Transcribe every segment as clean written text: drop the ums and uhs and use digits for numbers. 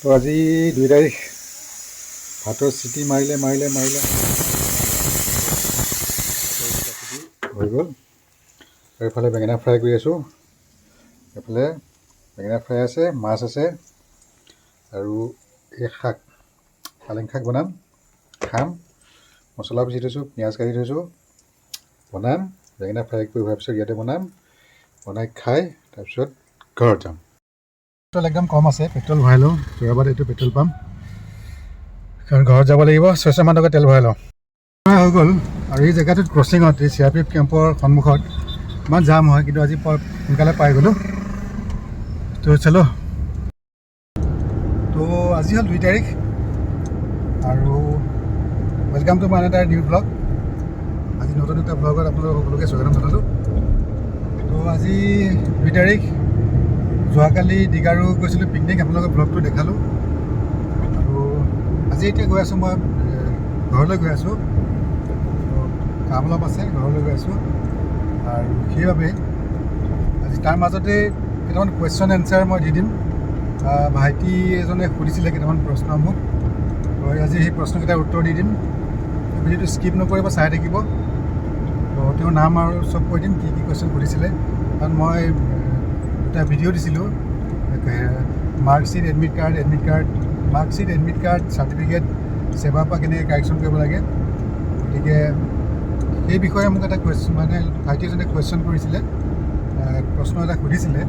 তো আজি 2 তাৰিখ ভাতৰ চিটি মাৰিলে হৈ গ'ল। আৰু এইফালে বেঙেনা ফ্ৰাই কৰি আছোঁ। এইফালে বেঙেনা ফ্ৰাই আছে, মাছ আছে আৰু এই শাক পালেং শাক বনাম, খাম। মছলা পিচি থৈছোঁ, পিঁয়াজ কাটি থৈছোঁ, বনাম। বেঙেনা ফ্ৰাই কৰি হোৱাৰ পিছত ইয়াতে বনাই খাই তাৰপিছত ঘৰত যাম। পেট্ৰল একদম কম আছে, পেট্ৰল ভৰাই লওঁ। যোৰাবাট এইটো পেট্ৰল পাম্প, কাৰণ ঘৰত যাব লাগিব। 600 মান টকা তেল ভৰাই লওঁ। হৈ গ'ল। আৰু এই জেগাটোত ক্ৰচিঙত, এই CRPF কেম্পৰ সন্মুখত ইমান জাম হয়, কিন্তু আজি সোনকালে পাই গ'লোঁ। তো চলো। তো আজি হ'ল 2 তাৰিখ আৰু welcome to my another new blog. আজি নতুন এটা ব্লগত আপোনালোক সকলোকে স্বাগতম জনালোঁ। তো আজি 2 তাৰিখ, যোৱাকালি দীঘাৰু গৈছিলোঁ পিকনিক, আপোনালোকৰ ব্লগটো দেখালোঁ। আৰু আজি এতিয়া গৈ আছোঁ, মই ঘৰলৈ গৈ আছোঁ। কাম অলপ আছে, ঘৰলৈ গৈ আছোঁ। আৰু সেইবাবে আজি তাৰ মাজতে কেইটামান কুৱেশ্যন এনচাৰ মই দি দিম। ভাইটি এজনে সুধিছিলে কেইটামান প্ৰশ্ন মোক, তো আজি সেই প্ৰশ্নকেইটাৰ উত্তৰ দি দিম। ভিডিঅ'টো স্কিপ নকৰিব, চাই থাকিব। তো তেওঁৰ নাম আৰু চব কৈ দিম, কি কি কুৱেশ্যন সুধিছিলে। কাৰণ মই এটা ভিডিঅ' দিছিলোঁ, মাৰ্কশ্বিট, এডমিট কাৰ্ড, চাৰ্টিফিকেট সেৱাৰ পৰা কেনেকৈ কাৰেকশ্যন কৰিব লাগে। গতিকে সেই বিষয়ে মোক এটা কুৱেশ্যন, মানে ভাইটি এজনে কুৱেশ্যন কৰিছিলে, প্ৰশ্ন এটা সুধিছিলে।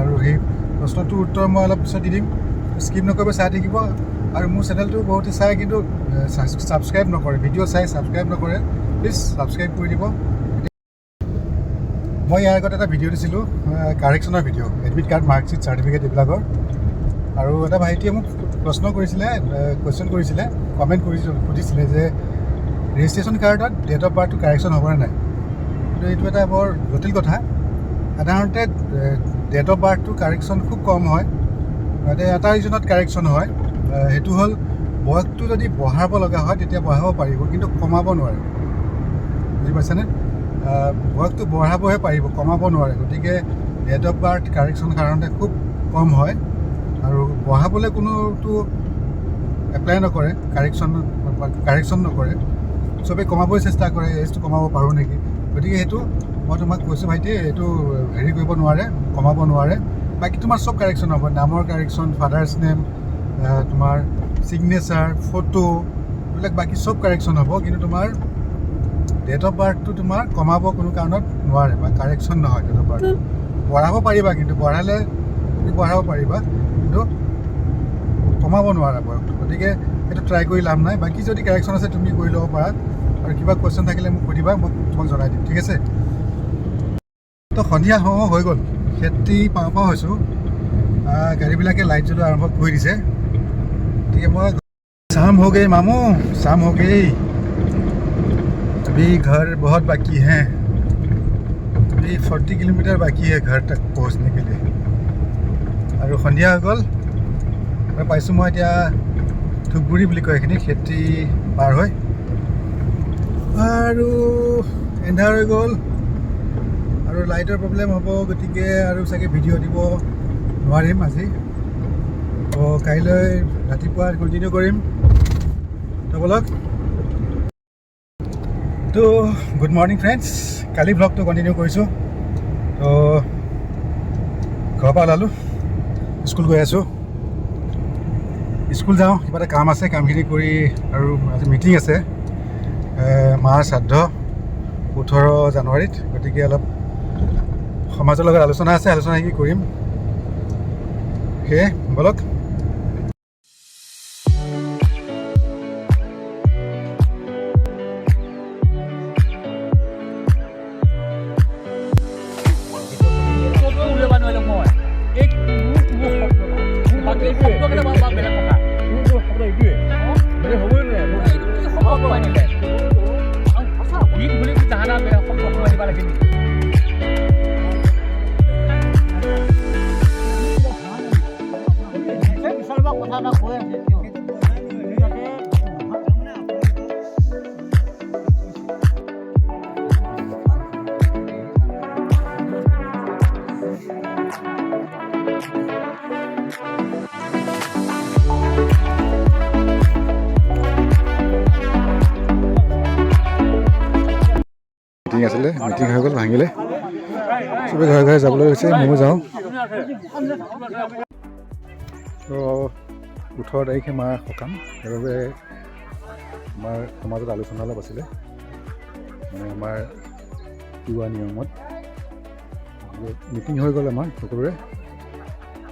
আৰু সেই প্ৰশ্নটোৰ উত্তৰ মই অলপ পিছত দি দিম। স্কিপ নকৰিব, চাই থাকিব। আৰু মোৰ চেনেলটো বহুতে চাই কিন্তু ছাবস্ক্ৰাইব নকৰে, ভিডিঅ' চাই ছাবস্ক্ৰাইব নকৰে। প্লিজ ছাবস্ক্ৰাইব কৰি দিব। মই ইয়াৰ আগত এটা ভিডিঅ' দিছিলোঁ, কাৰেকশ্যনৰ video', admit card, marksheet, certificate এইবিলাকৰ। আৰু এটা ভাইটিয়ে মোক কুৱেশ্যন কৰিছিলে, কমেণ্ট সুধিছিলে যে ৰেজিষ্ট্ৰেশ্যন কাৰ্ডত ডেট অফ বাৰ্থটো কাৰেকশ্যন হ'বনে নাই। কিন্তু এইটো এটা বৰ জটিল কথা। সাধাৰণতে ডেট অফ বাৰ্থটো কাৰেকশ্যন খুব কম হয়। এটা ৰিজনত কাৰেকশ্যন হয়, সেইটো হ'ল বয়সটো যদি বঢ়াব লগা হয় তেতিয়া বঢ়াব পাৰিব, কিন্তু কমাব নোৱাৰে। বুজি পাইছেনে? বয়সটো বঢ়াবহে পাৰিব, কমাব নোৱাৰে। গতিকে ডেট অফ বাৰ্থ কাৰেকশ্যন সাধাৰণতে খুব কম হয়। আৰু বঢ়াবলৈ কোনোটো এপ্লাই নকৰে, কাৰেকশ্যন নকৰে। চবেই কমাবই চেষ্টা কৰে, এজটো কমাব পাৰোঁ নেকি। গতিকে সেইটো মই তোমাক কৈছোঁ ভাইটি, এইটো হেৰি কৰিব নোৱাৰে, কমাব নোৱাৰে। বাকী তোমাৰ চব কাৰেকশ্যন হ'ব, নামৰ কাৰেকশ্যন, ফাদাৰ্ছ নেম, তোমাৰ ছিগনেচাৰ, ফটো, এইবিলাক বাকী চব কাৰেকশ্যন হ'ব। কিন্তু তোমাৰ ডেট অফ বাৰ্থটো তোমাৰ কমাব কোনো কাৰণত নোৱাৰে, বা কাৰেকশ্যন নহয় ডেট অফ বাৰ্থ। বঢ়াব পাৰিবা, কিন্তু তুমি বঢ়াব পাৰিবা, কিন্তু কমাব নোৱাৰা বয়সটো। গতিকে সেইটো ট্ৰাই কৰি লাভ নাই। বাকী যদি কাৰেকশ্যন আছে তুমি কৰি ল'ব পাৰা। আৰু কিবা কুৱেশ্যন থাকিলে মোক সুধিবা, মই তোমাক জনাই দিম, ঠিক আছে? তো সন্ধিয়া হৈ গ'ল, খেতি পাওঁ হৈছোঁ। গাড়ীবিলাকে লাইট জ্বলোৱা আৰম্ভ কৰি দিছে। গতিকে মই शाम हो गई मामू, शाम हो गई, अभी घर बहुत बाकी हैं, अभी 40 किलोमीटर बाकी है घर तक पहुँचने के लिए। আৰু সন্ধিয়া হৈ গ'ল, পাইছোঁ মই এতিয়া ধুপগুৰি বুলি কয় এইখিনি, খেতি পাৰ হৈ। আৰু এন্ধাৰ হৈ গ'ল আৰু লাইটৰ প্ৰব্লেম হ'ব। গতিকে আৰু চাগে ভিডিঅ' দিব নোৱাৰিম আজি। তো কাইলৈ ৰাতিপুৱা কণ্টিনিউ কৰিম। তো বলক। তো গুড মৰ্ণিং ফ্ৰেণ্ডছ, কালি ব্লগটো কণ্টিনিউ কৰিছোঁ। তো ঘৰৰ পৰা ওলালোঁ, স্কুল গৈ আছোঁ। স্কুল যাওঁ, কিবা এটা কাম আছে, কামখিনি কৰি, আৰু আজি মিটিং আছে, মাৰ শ্ৰাদ্ধ 18 জানুৱাৰীত। গতিকে অলপ সমাজৰ লগত আলোচনা কি কৰিম, সেয়ে বলক। আছিলে মিটিং হৈ গ'ল ভাঙিলে চবেই ঘৰে ঘৰে যাবলৈ গৈছে ময়ো যাওঁ তো 18 তাৰিখে মাৰ সকাম সেইবাবে আমাৰ সমাজত আলোচনা অলপ আছিলে মানে আমাৰ তিৱা নিয়মত মিটিং হৈ গ'ল আমাৰ সকলোৰে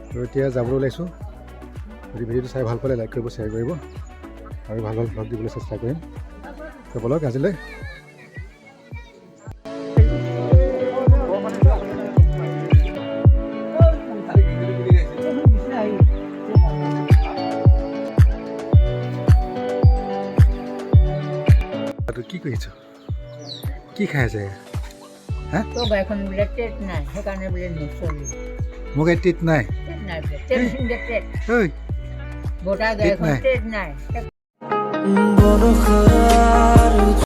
তো এতিয়া যাবলৈ ওলাইছোঁ যদি ভিডিঅ'টো চাই ভাল পালে লাইক কৰিব শ্বেয়াৰ কৰিব আৰু ভাল ভাল ভ্লগ দিবলৈ চেষ্টা কৰিম তো বলক আজিলৈ কি কৰিছ কি খাই আছে হা তো গাইখন বোলে টেট নাই সেইকাৰণে বোলে নচলি মোক এই টিট নাই টেট নাই বোলে টেট সিংগে টেট ঐ গোটা গাইখন টেট নাই বৰষা